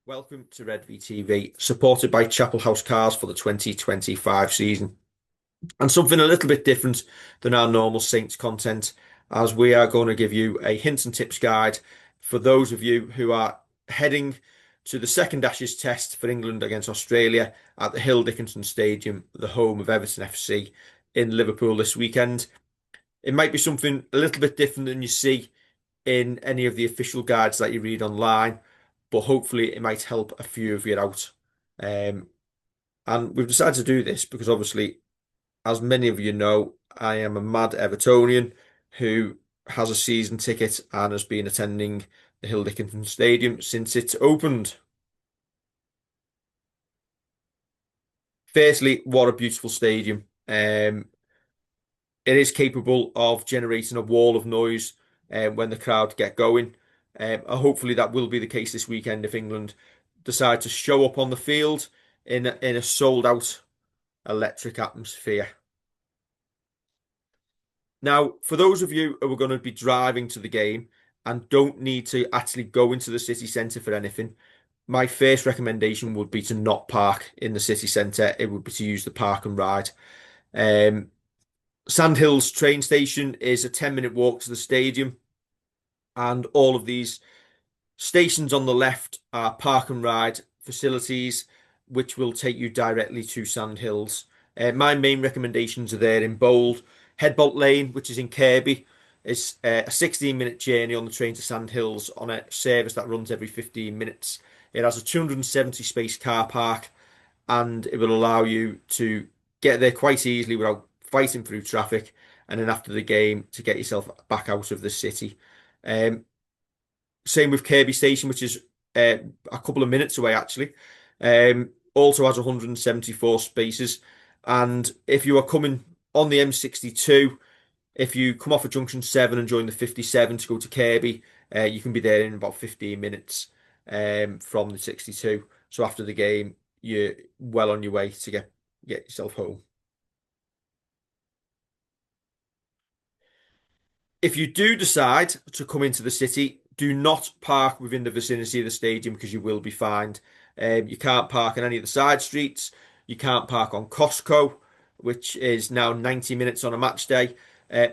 Welcome to Redvee TV, supported by Chapel House Cars for the 2025 season. And something a little bit different than our normal Saints content, as we are going to give you a hints and tips guide for those of you who are heading to the second Ashes test for England against Australia at the Hill Dickinson Stadium, the home of Everton FC in Liverpool this weekend. It might be something a little bit different than you see in any of the official guides that you read online, but hopefully it might help a few of you out. Um, and we've decided to do this because obviously, as many of you know, I am a mad Evertonian who has a season ticket and has been attending the Hill Dickinson Stadium since it opened. Firstly, what a beautiful stadium. It is capable of generating a wall of noise when the crowd get going. Hopefully that will be the case this weekend if England decide to show up on the field in a sold out electric atmosphere. Now, for those of you who are going to be driving to the game and don't need to actually go into the city centre for anything, my first recommendation would be to not park in the city centre. It would be to use the park and ride. Um, Sandhills train station is a 10-minute walk to the stadium, and all of these stations on the left are park and ride facilities, which will take you directly to Sandhills. My main recommendations are there in bold. Headbolt Lane, which is in Kirby, is a 16-minute journey on the train to Sandhills on a service that runs every 15 minutes. It has a 270 space car park, and it will allow you to get there quite easily without fighting through traffic, and then after the game to get yourself back out of the city. Um, Same with Kirby Station, which is a couple of minutes away actually. Also has 174 spaces, and if you are coming on the M62, if you come off at Junction 7 and join the 57 to go to Kirby, you can be there in about 15 minutes from the 62. So after the game, you're well on your way to get yourself home. If you do decide to come into the city, do not park within the vicinity of the stadium because you will be fined. You can't park on any of the side streets. You can't park on Costco, which is now 90 minutes on a match day.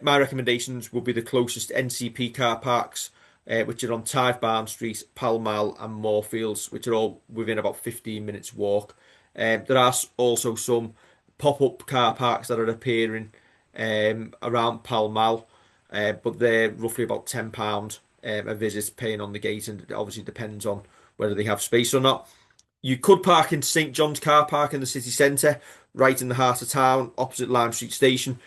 My recommendations would be the closest NCP car parks, which are on Tythe Barn Street, Pall Mall, and Moorfields, which are all within about 15 minutes walk. There are also some pop-up car parks that are appearing around Pall Mall, but they're roughly about £10 a visit paying on the gate, and it obviously depends on whether they have space or not. You could park in St John's car park in the city centre, right in the heart of town, opposite Lime Street Station.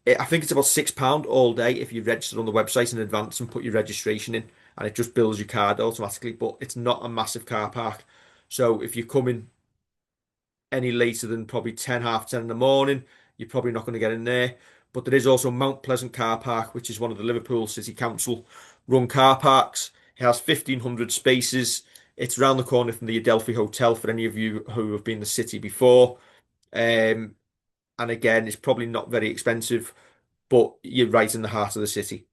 I think it's about £6 all day if you register on the website in advance and put your registration in, and it just bills your card automatically. But it's not a massive car park, so if you're coming any later than probably 10, half 10 in the morning, you're probably not going to get in there. But there is also Mount Pleasant Car Park, which is one of the Liverpool City Council run car parks. It has 1,500 spaces. It's around the corner from the Adelphi Hotel for any of you who have been in the city before. Um, and again, it's probably not very expensive, but you're right in the heart of the city.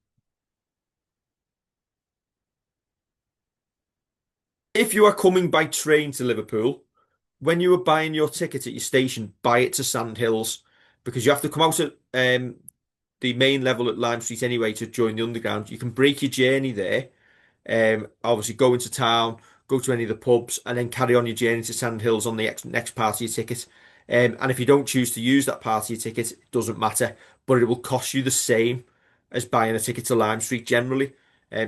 If you are coming by train to Liverpool, when you are buying your ticket at your station, buy it to Sandhills because you have to come out at the main level at Lime Street anyway to join the underground. You can break your journey there. Obviously, go into town, go to any of the pubs, and then carry on your journey to Sandhills on the next part of your ticket. And if you don't choose to use that part of your ticket, it doesn't matter, but it will cost you the same as buying a ticket to Lime Street generally.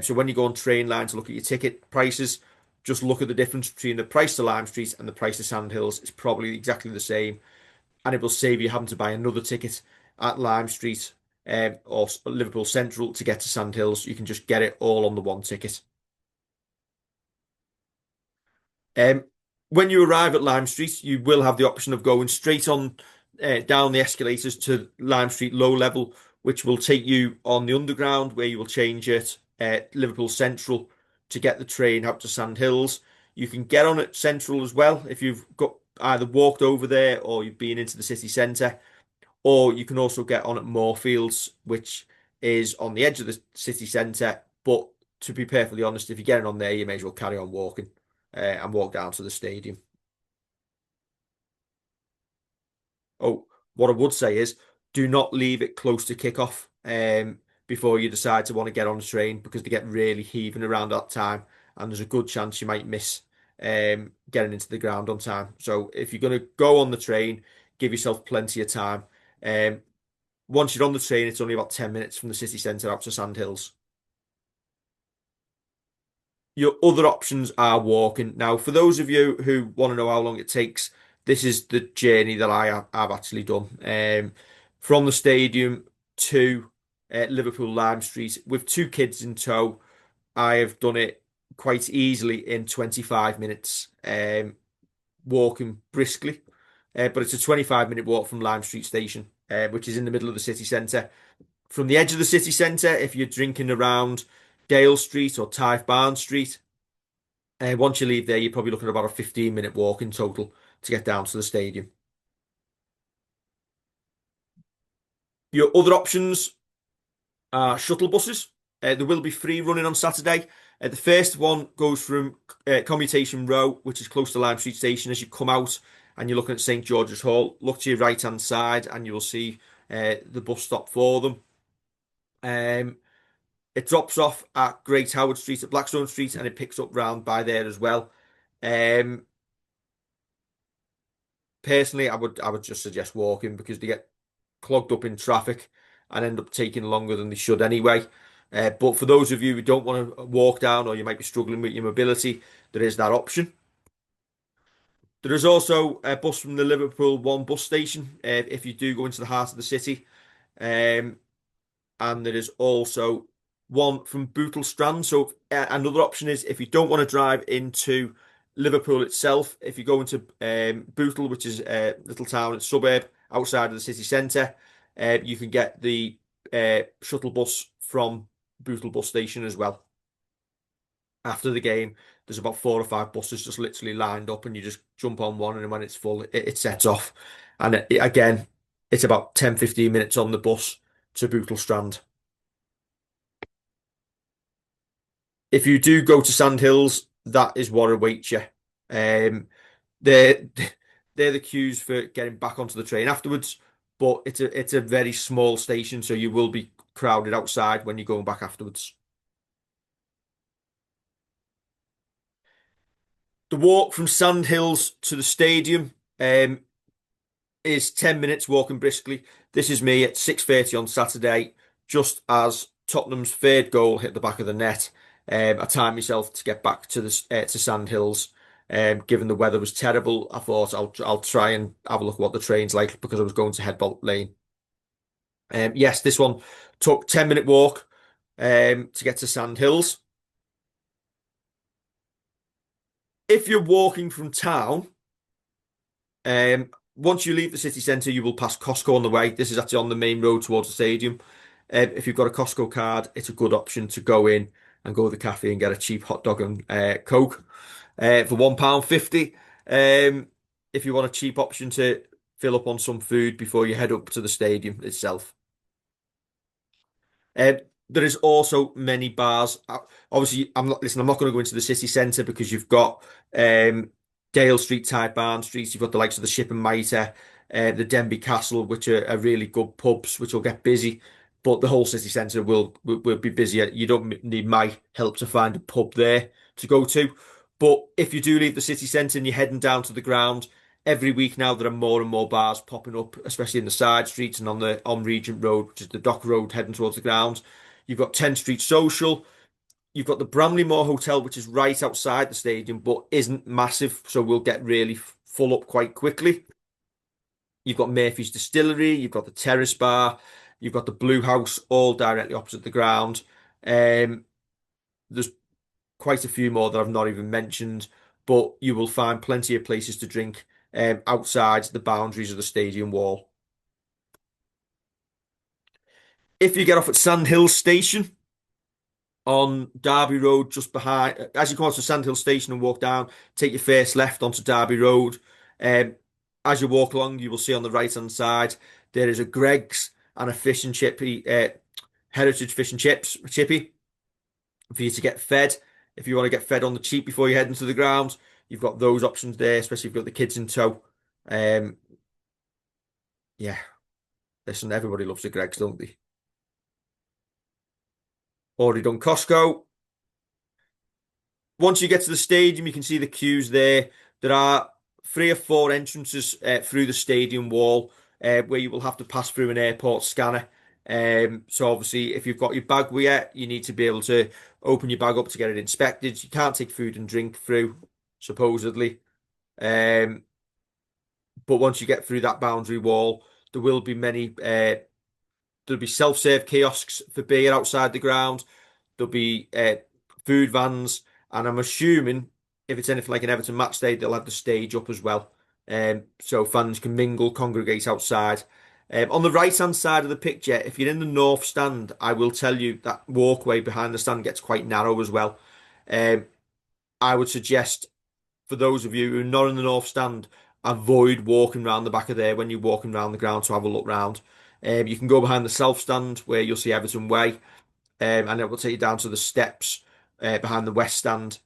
So when you go on train line to look at your ticket prices, just look at the difference between the price to Lime Street and the price to Sandhills. It's probably exactly the same, and it will save you having to buy another ticket at Lime Street or Liverpool Central to get to Sandhills. You can just get it all on the one ticket. Um, when you arrive at Lime Street, you will have the option of going straight on down the escalators to Lime Street low level, which will take you on the underground where you will change it at Liverpool Central to get the train out to Sandhills. You can get on at Central as well if you've got either walked over there or you've been into the city centre, or you can also get on at Moorfields, which is on the edge of the city centre. But to be perfectly honest, if you're getting on there, you may as well carry on walking. and walk down to the stadium. Oh, what I would say is do not leave it close to kickoff before you decide to want to get on the train because they get really heaving around that time, and there's a good chance you might miss getting into the ground on time. So if you're going to go on the train, give yourself plenty of time. Um, Once you're on the train, it's only about 10 minutes from the city centre out to Sandhills. Your other options are walking. Now, for those of you who want to know how long it takes, this is the journey that have actually done. From the stadium to Liverpool Lime Street with two kids in tow, I have done it quite easily in 25 minutes, walking briskly. But it's a 25-minute walk from Lime Street Station, which is in the middle of the city centre. From the edge of the city centre, if you're drinking around Dale Street or Tythe Barn Street, once you leave there, you're probably looking at about a 15-minute walk in total to get down to the stadium. Your other options are shuttle buses. There will be free running on Saturday. The first one goes from Commutation Row, which is close to Lime Street Station. As you come out and you're looking at St George's Hall, look to your right-hand side and you will see the bus stop for them. It drops off at Great Howard Street at Blackstone Street and it picks up round by there as well. Um, Personally, I would just suggest walking because they get clogged up in traffic and end up taking longer than they should anyway. But for those of you who don't want to walk down or you might be struggling with your mobility, there is that option. There is also a bus from the Liverpool One bus station if you do go into the heart of the city. Um, and there is also one from Bootle Strand. So another option is if you don't want to drive into Liverpool itself, if you go into Bootle, which is a little town, it's suburb outside of the city centre, you can get the shuttle bus from Bootle bus station as well. After the game, there's about 4 or 5 buses just literally lined up, and you just jump on one, and when it's full, it sets off. And again, it's about 10-15 minutes on the bus to Bootle Strand. If you do go to Sandhills, that is what awaits you. Um, they're they're the queues for getting back onto the train afterwards, but it's a very small station, so you will be crowded outside when you're going back afterwards. The walk from Sandhills to the stadium is 10 minutes walking briskly. This is me at 6:30 on Saturday, just as Tottenham's third goal hit the back of the net. I timed myself to get back to Sandhills. Given the weather was terrible, I thought I'll try and have a look at what the train's like because I was going to Headbolt Lane. Yes, this one took 10-minute walk to get to Sandhills. If you're walking from town, once you leave the city centre, you will pass Costco on the way. This is actually on the main road towards the stadium. If you've got a Costco card, it's a good option to go in and go to the cafe and get a cheap hot dog and Coke for £1.50. If you want a cheap option to fill up on some food before you head up to the stadium itself. Um, there is also many bars. Obviously, I'm not going to go into the city centre because you've got Dale Street, Tythe Barn Street. You've got the likes of the Ship and Mitre, the Denby Castle, which are really good pubs, which will get busy. But the whole city centre will be busier. You don't need my help to find a pub there to go to. But if you do leave the city centre and you're heading down to the ground, every week now there are more and more bars popping up, especially in the side streets and on Regent Road, which is the Dock Road heading towards the ground. You've got 10th Street Social. You've got the Bramley-Moore Hotel, which is right outside the stadium, but isn't massive, so we'll get really full up quite quickly. You've got Murphy's Distillery. You've got the Terrace Bar. You've got the Blue House, all directly opposite the ground. There's quite a few more that I've not even mentioned, but you will find plenty of places to drink outside the boundaries of the stadium wall. If you get off at Sandhills Station on Derby Road, just behind, as you come out to Sandhills Station and walk down, take your first left onto Derby Road. Um, as you walk along, you will see on the right hand side there is a Greggs and a fish and chippy, Heritage Fish and Chips chippy for you to get fed. If you want to get fed on the cheap before you head into the ground, you've got those options there, especially if you've got the kids in tow. Um, yeah, listen, everybody loves the Greggs, don't they? Already done Costco. Once you get to the stadium, you can see the queues there. There are three or four entrances through the stadium wall where you will have to pass through an airport scanner. So obviously, if you've got your bag with you, you need to be able to open your bag up to get it inspected. You can't take food and drink through, supposedly. Um, but once you get through that boundary wall, there will be many. There'll be self-serve kiosks for beer outside the ground. There'll be food vans, and I'm assuming if it's anything like an Everton match day, they'll have the stage up as well, so fans can mingle, congregate outside. On the right-hand side of the picture, if you're in the north stand, I will tell you that walkway behind the stand gets quite narrow as well. Um, I would suggest for those of you who are not in the north stand, avoid walking around the back of there when you're walking around the ground to have a look round. You can go behind the south stand where you'll see Everton Way, and it will take you down to the steps behind the west stand,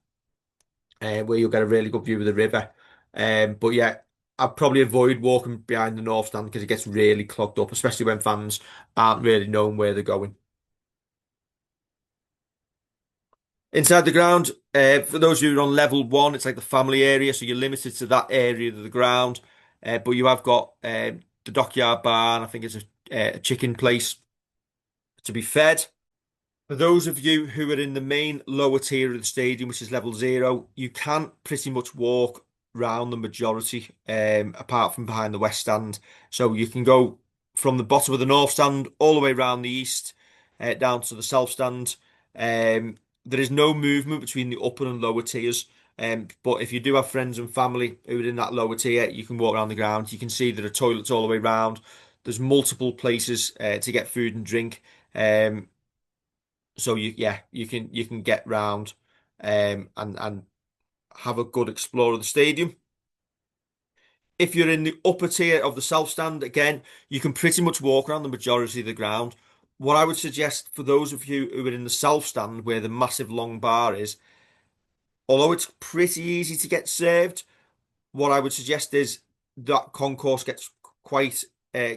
where you'll get a really good view of the river. But yeah, I'd probably avoid walking behind the north stand because it gets really clogged up, especially when fans aren't really knowing where they're going. Inside the ground, for those of you who are on level one, it's like the family area, so you're limited to that area of the ground. But you have got the dockyard barn, I think it's a chicken place to be fed. For those of you who are in the main lower tier of the stadium, which is level zero, you can pretty much walk round the majority, apart from behind the west stand. So you can go from the bottom of the north stand all the way around the east, down to the south stand. There is no movement between the upper and lower tiers. But if you do have friends and family who are in that lower tier, you can walk around the ground. You can see there are toilets all the way around. There's multiple places to get food and drink. So you can get round and have a good explore of the stadium. If you're in the upper tier of the south stand, again, you can pretty much walk around the majority of the ground. What I would suggest for those of you who are in the south stand where the massive long bar is, although it's pretty easy to get served, what I would suggest is that concourse gets quite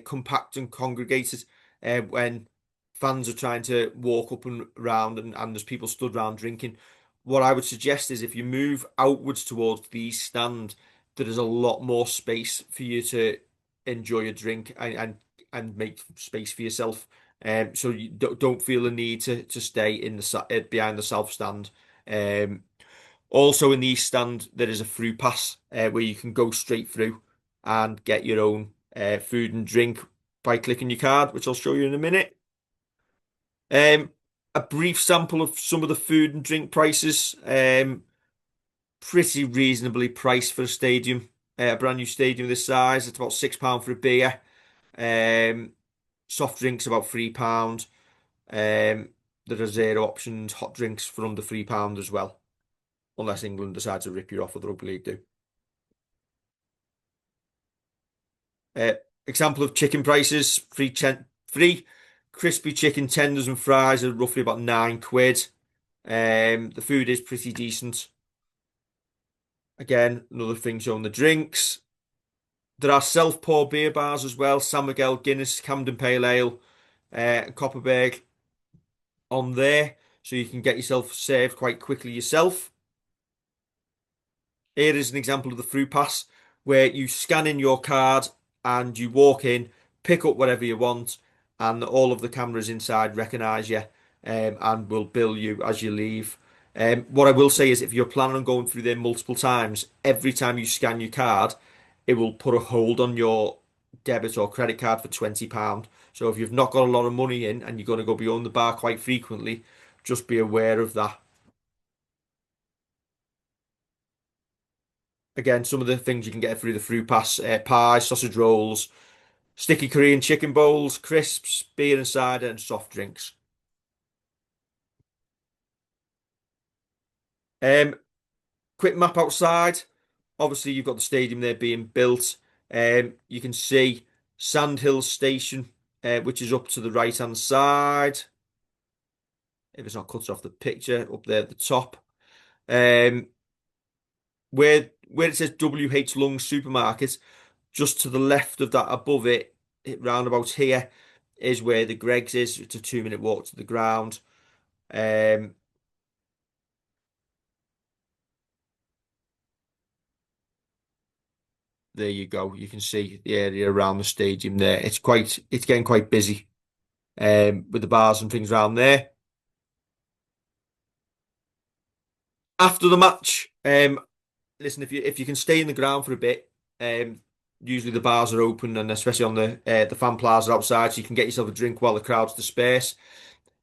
compact and congregated when fans are trying to walk up and around, and there's people stood around drinking. What I would suggest is if you move outwards towards the east stand, there is a lot more space for you to enjoy a drink and make space for yourself. So you don't feel the need to stay in behind the south stand. Um, Also in the East Stand, there is a through pass where you can go straight through and get your own food and drink by clicking your card, which I'll show you in a minute. Um, a brief sample of some of the food and drink prices. Pretty reasonably priced for a stadium, a brand new stadium this size. It's about £6 for a beer. Um, Soft drinks about £3. There are zero options, hot drinks for under £3 as well, unless England decides to rip you off, or the rugby league do. Uh, Example of chicken prices: free crispy chicken tenders and fries are roughly about £9. The food is pretty decent. Again, another thing showing the drinks. There are self-pour beer bars as well: San Miguel, Guinness, Camden Pale Ale, and Copperberg on there, so you can get yourself served quite quickly yourself. Here is an example of the through pass where you scan in your card and you walk in, pick up whatever you want, and all of the cameras inside recognize you, and will bill you as you leave. What I will say is if you're planning on going through there multiple times, every time you scan your card, it will put a hold on your debit or credit card for £20. So if you've not got a lot of money in and you're going to go beyond the bar quite frequently, just be aware of that. Again, some of the things you can get through the through pass: pie, sausage rolls, sticky Korean chicken bowls, crisps, beer and cider, and soft drinks. Um, Quick map outside. Obviously, you've got the stadium there being built. You can see Sandhills Station, which is up to the right hand side. If it's not cut off the picture, up there at the top. Um, where it says WH Lung Supermarket, just to the left of that, above it, roundabout here, is where the Greggs is. It's a 2 minute walk to the ground. Um, there you go. You can see the area around the stadium there. It's getting quite busy with the bars and things around there. After the match, listen, if you can stay in the ground for a bit, um, usually the bars are open, and especially on the fan plaza outside, so you can get yourself a drink while the crowds disperse.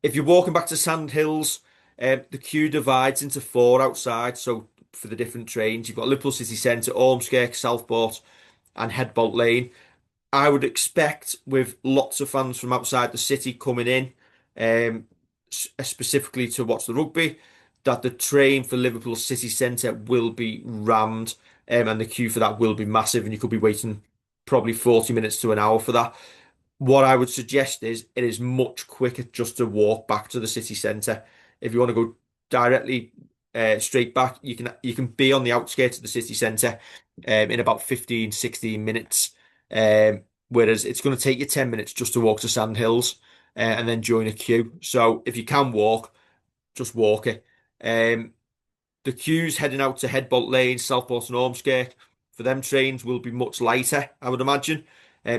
If you're walking back to Sandhills, the queue divides into four outside. So for the different trains, you've got Liverpool City Centre, Ormskirk, Southport, and Headbolt Lane. I would expect, with lots of fans from outside the city coming in, specifically to watch the rugby, that the train for Liverpool City Centre will be rammed, and the queue for that will be massive, and you could be waiting probably 40 minutes to an hour for that. What I would suggest is it is much quicker just to walk back to the city centre. If you want to go directly straight back, you can be on the outskirts of the city centre in about 15, 16 minutes. Whereas it's going to take you 10 minutes just to walk to Sandhills and then join a queue. So if you can walk, just walk it. Um, the queues heading out to Headbolt Lane, Southport and Ormskirk for them trains will be much lighter, I would imagine.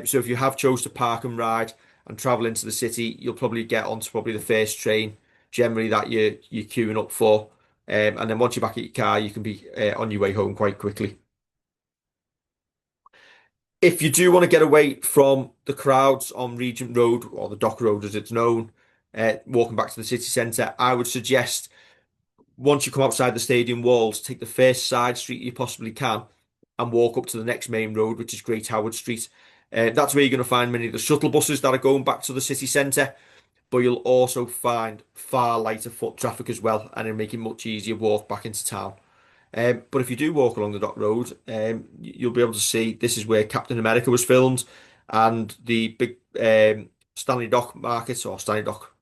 So if you have chose to park and ride and travel into the city, you'll probably get onto probably the first train generally that you're queuing up for. And then once you're back at your car, you can be on your way home quite quickly. If you do want to get away from the crowds on Regent Road, or the Dock Road as it's known, walking back to the city centre, I would suggest once you come outside the stadium walls, take the first side street you possibly can and walk up to the next main road, which is Great Howard Street. That's where you're going to find many of the shuttle buses that are going back to the city centre, but you'll also find far lighter foot traffic as well, and it'll make it much easier walk back into town. But if you do walk along the Dock Road, you'll be able to see this is where Captain America was filmed, and the big Stanley Dock Market, or Stanley Dock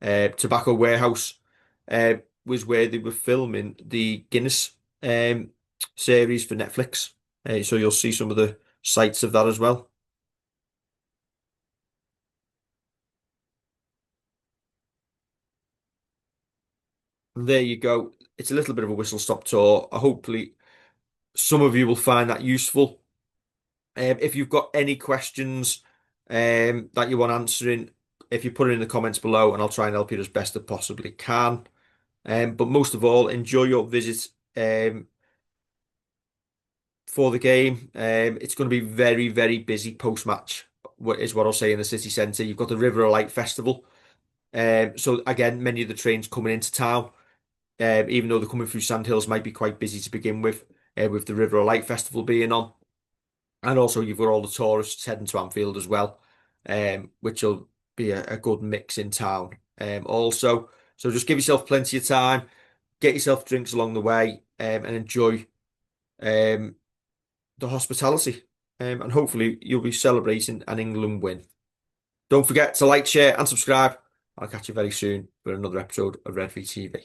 tobacco warehouse, uh, was where they were filming the Guinness um, series for Netflix. So you'll see some of the sights of that as well. And there you go. It's a little bit of a whistle-stop tour. Hopefully, some of you will find that useful. If you've got any questions that you want answering, if you put it in the comments below, and I'll try and help you as best I possibly can. But most of all, enjoy your visit. For the game. It's going to be very, very busy post-match, is what I'll say in the city centre. You've got the River of Light Festival. So again, many of the trains coming into town, even though they're coming through Sandhills, might be quite busy to begin with the River of Light Festival being on. And also you've got all the tourists heading to Anfield as well, which will be a good mix in town. Also, so just give yourself plenty of time, get yourself drinks along the way, and enjoy. Um, the hospitality. And hopefully you'll be celebrating an England win. Don't forget to like, share, and subscribe. I'll catch you very soon for another episode of Redvee TV.